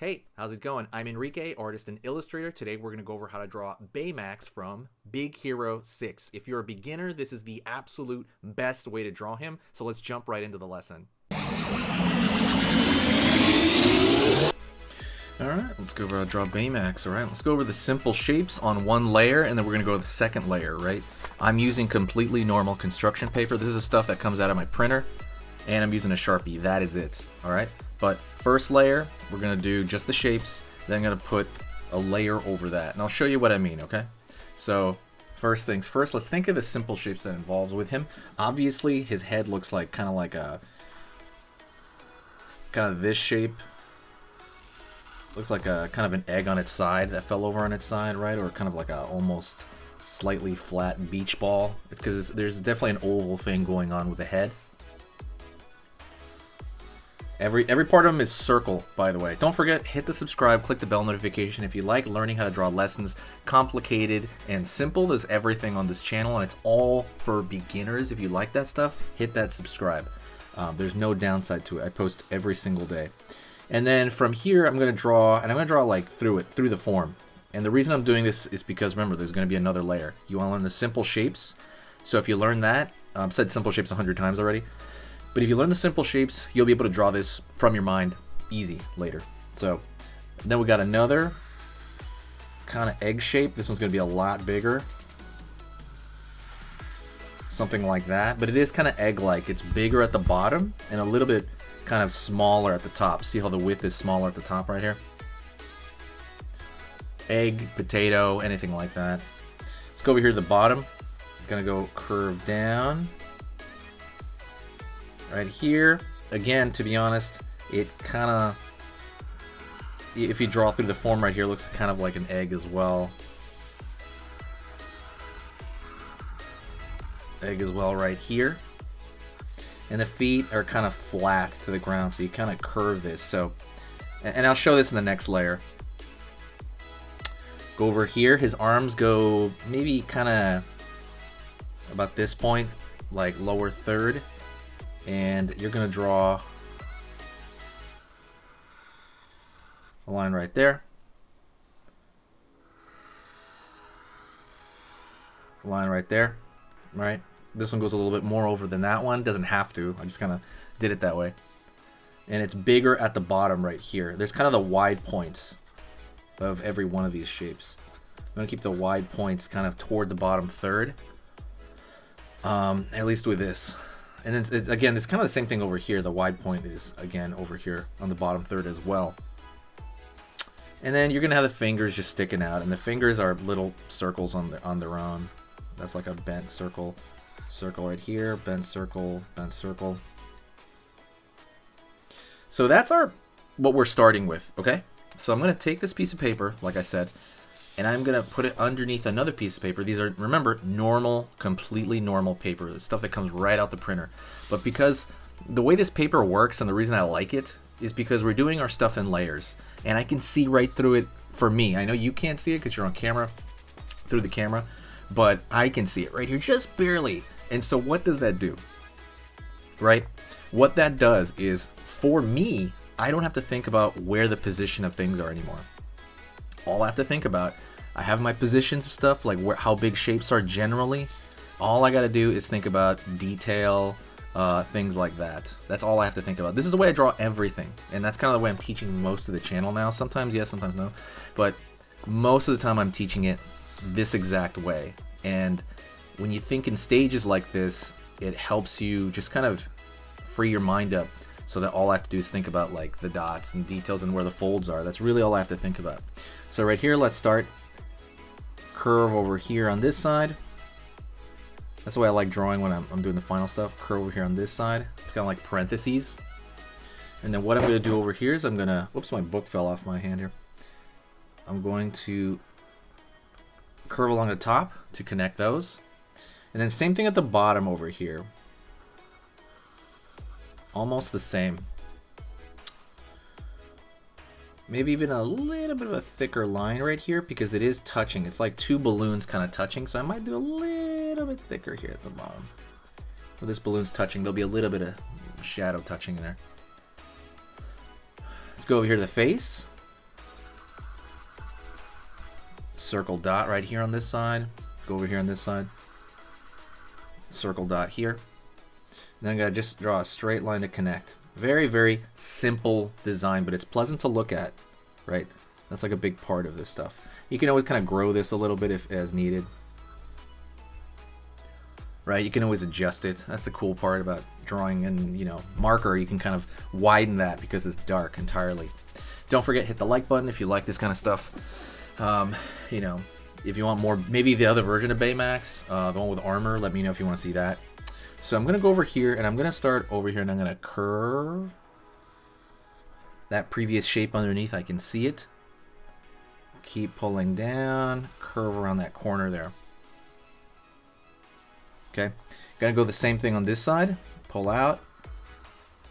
Hey, how's it going? I'm Enrique, artist and illustrator. Today we're going to go over how to draw Baymax from Big Hero 6. If you're a beginner, this is the absolute best way to draw him. So let's jump right into the lesson. Alright, let's go over how to draw Baymax. Alright, let's go over the simple shapes on one layer, and then we're going to go to the second layer, right? I'm using completely normal construction paper. This is the stuff that comes out of my printer, and I'm using a Sharpie. That is it, alright? But first layer, we're going to do just the shapes, then I'm going to put a layer over that, and I'll show you what I mean, okay? So, first things first, let's think of the simple shapes that involves with him. Obviously, his head looks like kind of this shape. Looks like a kind of an egg on its side that fell over on its side, right? Or kind of like a almost slightly flat beach ball. It's because there's definitely an oval thing going on with the head. Every part of them is circle, by the way. Don't forget, hit the subscribe, click the bell notification. If you like learning how to draw lessons, complicated and simple, there's everything on this channel, and it's all for beginners. If you like that stuff, hit that subscribe. There's no downside to it. I post every single day. And then from here, I'm going to draw, and I'm going to draw like through the form. And the reason I'm doing this is because, remember, there's going to be another layer. You want to learn the simple shapes. So if you learn that, I've said simple shapes 100 times already. But if you learn the simple shapes, you'll be able to draw this from your mind easy later. So then we got another kind of egg shape. This one's going to be a lot bigger. Something like that. But it is kind of egg-like. It's bigger at the bottom and a little bit kind of smaller at the top. See how the width is smaller at the top right here? Egg, potato, anything like that. Let's go over here to the bottom. I'm going to go curve down. Right here, again, to be honest, it kind of, if you draw through the form right here, it looks kind of like an egg as well. Egg as well right here. And the feet are kind of flat to the ground, so you kind of curve this. So, and I'll show this in the next layer. Go over here, his arms go maybe kind of about this point, like lower third. And you're going to draw a line right there. A line right there. Right? This one goes a little bit more over than that one. Doesn't have to. I just kind of did it that way. And it's bigger at the bottom right here. There's kind of the wide points of every one of these shapes. I'm going to keep the wide points kind of toward the bottom third. At least with this. And then, again, it's kind of the same thing over here. The wide point is, again, over here on the bottom third as well. And then you're going to have the fingers just sticking out. And the fingers are little circles on their own. That's like a bent circle. Circle right here. Bent circle. Bent circle. So that's what we're starting with, okay? So I'm going to take this piece of paper, like I said, and I'm going to put it underneath another piece of paper. These are, remember, normal, completely normal paper. The stuff that comes right out the printer. But because the way this paper works and the reason I like it is because we're doing our stuff in layers. And I can see right through it for me. I know you can't see it because you're on camera, through the camera. But I can see it right here, just barely. And so what does that do? Right? What that does is, for me, I don't have to think about where the position of things are anymore. All I have to think about, I have my positions of stuff, like how big shapes are generally. All I got to do is think about detail, things like that. That's all I have to think about. This is the way I draw everything, and that's kind of the way I'm teaching most of the channel now. Sometimes yes, sometimes no, but most of the time I'm teaching it this exact way. And when you think in stages like this, it helps you just kind of free your mind up, so that all I have to do is think about like the dots and details and where the folds are. That's really all I have to think about. So right here, let's start. Curve over here on this side. That's the way I like drawing when I'm doing the final stuff. Curve over here on this side. It's kind of like parentheses. And then what I'm going to do over here is I'm going to... Whoops, my book fell off my hand here. I'm going to curve along the top to connect those. And then same thing at the bottom over here. Almost the same. Maybe even a little bit of a thicker line right here because it is touching. It's like two balloons kind of touching, so I might do a little bit thicker here at the bottom. Where this balloon's touching, there'll be a little bit of shadow touching in there. Let's go over here to the face. circle dot right here on this side. Go over here on this side. Circle dot here. Then I'm going to just draw a straight line to connect. Very, very simple design, but it's pleasant to look at, right? That's like a big part of this stuff. You can always kind of grow this a little bit if as needed. Right, you can always adjust it. That's the cool part about drawing in, you know, marker. You can kind of widen that because it's dark entirely. Don't forget, hit the like button if you like this kind of stuff. You know, if you want more, maybe the other version of Baymax, the one with armor, let me know if you want to see that. So I'm going to go over here, and I'm going to start over here, and I'm going to curve that previous shape underneath. I can see it. Keep pulling down, curve around that corner there. Okay, going to go the same thing on this side. Pull out,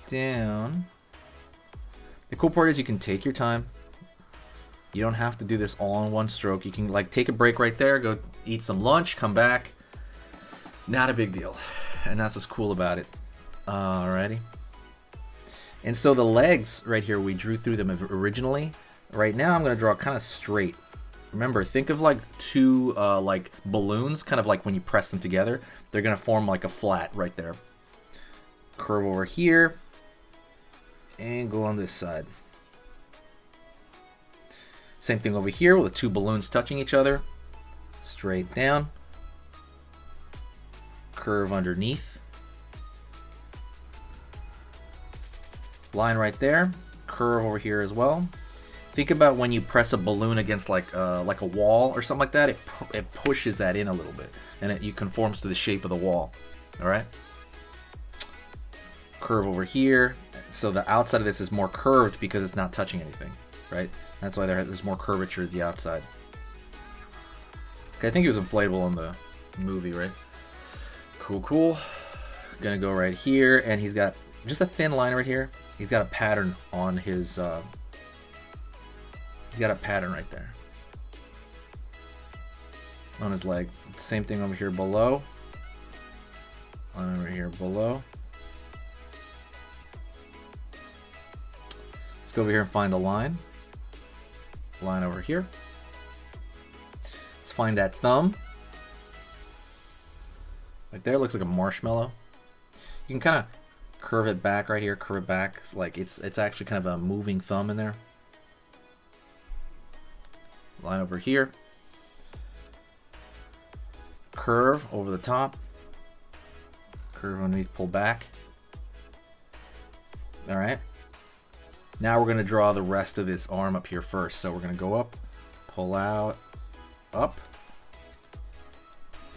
down. The cool part is you can take your time. You don't have to do this all in one stroke. You can like take a break right there, go eat some lunch, come back. Not a big deal. And that's what's cool about it. Alrighty. And so the legs right here, we drew through them originally. Right now I'm going to draw kind of straight. Remember, think of like two like balloons, kind of like when you press them together. They're going to form like a flat right there. Curve over here. And go on this side. Same thing over here with the two balloons touching each other. Straight down. Curve underneath. Line right there. Curve over here as well. Think about when you press a balloon against like a wall or something like that. It pushes that in a little bit, and it conforms to the shape of the wall. All right. Curve over here. So the outside of this is more curved because it's not touching anything, right? That's why there's more curvature at the outside. Okay, I think he was inflatable in the movie, right? Cool, cool. Gonna go right here, and he's got just a thin line right here. He's got a pattern on his. He's got a pattern right there on his leg. Same thing over here below. Over here below. Let's go over here and find a line. Line over here. Let's find that thumb. Right there, looks like a marshmallow. You can kind of curve it back right here, curve it back. Like it's actually kind of a moving thumb in there. Line over here. Curve over the top. Curve underneath, pull back. All right. Now we're going to draw the rest of this arm up here first. So we're going to go up, pull out, up,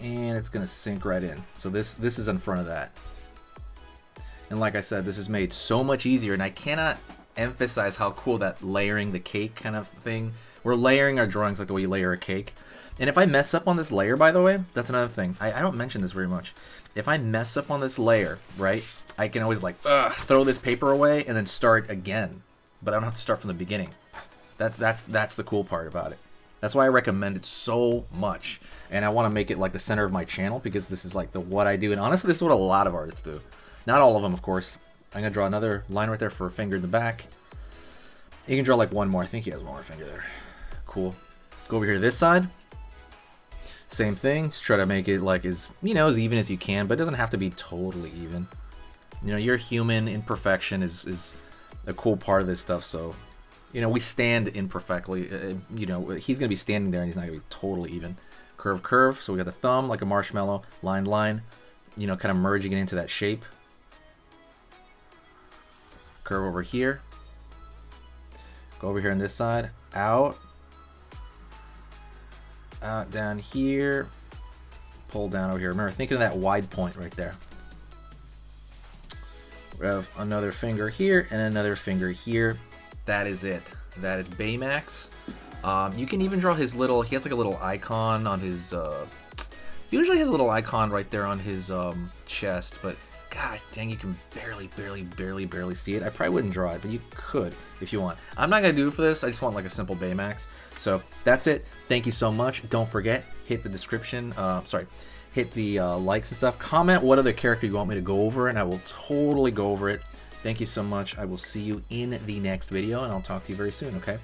and it's going to sink right in. So this is in front of that. And like I said, this is made so much easier, and I cannot emphasize how cool that layering the cake kind of thing. We're layering our drawings like the way you layer a cake. And if I mess up on this layer, by the way, that's another thing. I don't mention this very much. If I mess up on this layer, right, I can always like throw this paper away and then start again. But I don't have to start from the beginning. That's the cool part about it. That's why I recommend it so much. And I want to make it like the center of my channel because this is like what I do. And honestly, this is what a lot of artists do. Not all of them, of course. I'm going to draw another line right there for a finger in the back. You can draw like one more. I think he has one more finger there. Cool. Go over here to this side. Same thing. Just try to make it like as even as you can, but it doesn't have to be totally even. You know, you're human. Imperfection is a cool part of this stuff. So, we stand imperfectly. He's going to be standing there and he's not going to be totally even. Curve, curve. So we got the thumb like a marshmallow. Line, line. Kind of merging it into that shape. Curve over here. Go over here on this side. Out. Out down here. Pull down over here. Remember, thinking of that wide point right there. We have another finger here and another finger here. That is it. That is Baymax. You can even draw his little, he has like a little icon on his, he usually has a little icon right there on his chest, but god dang, you can barely see it. I probably wouldn't draw it, but you could if you want. I'm not going to do it for this. I just want like a simple Baymax. So that's it. Thank you so much. Don't forget, hit the description, hit the likes and stuff. Comment what other character you want me to go over, and I will totally go over it. Thank you so much. I will see you in the next video, and I'll talk to you very soon, okay?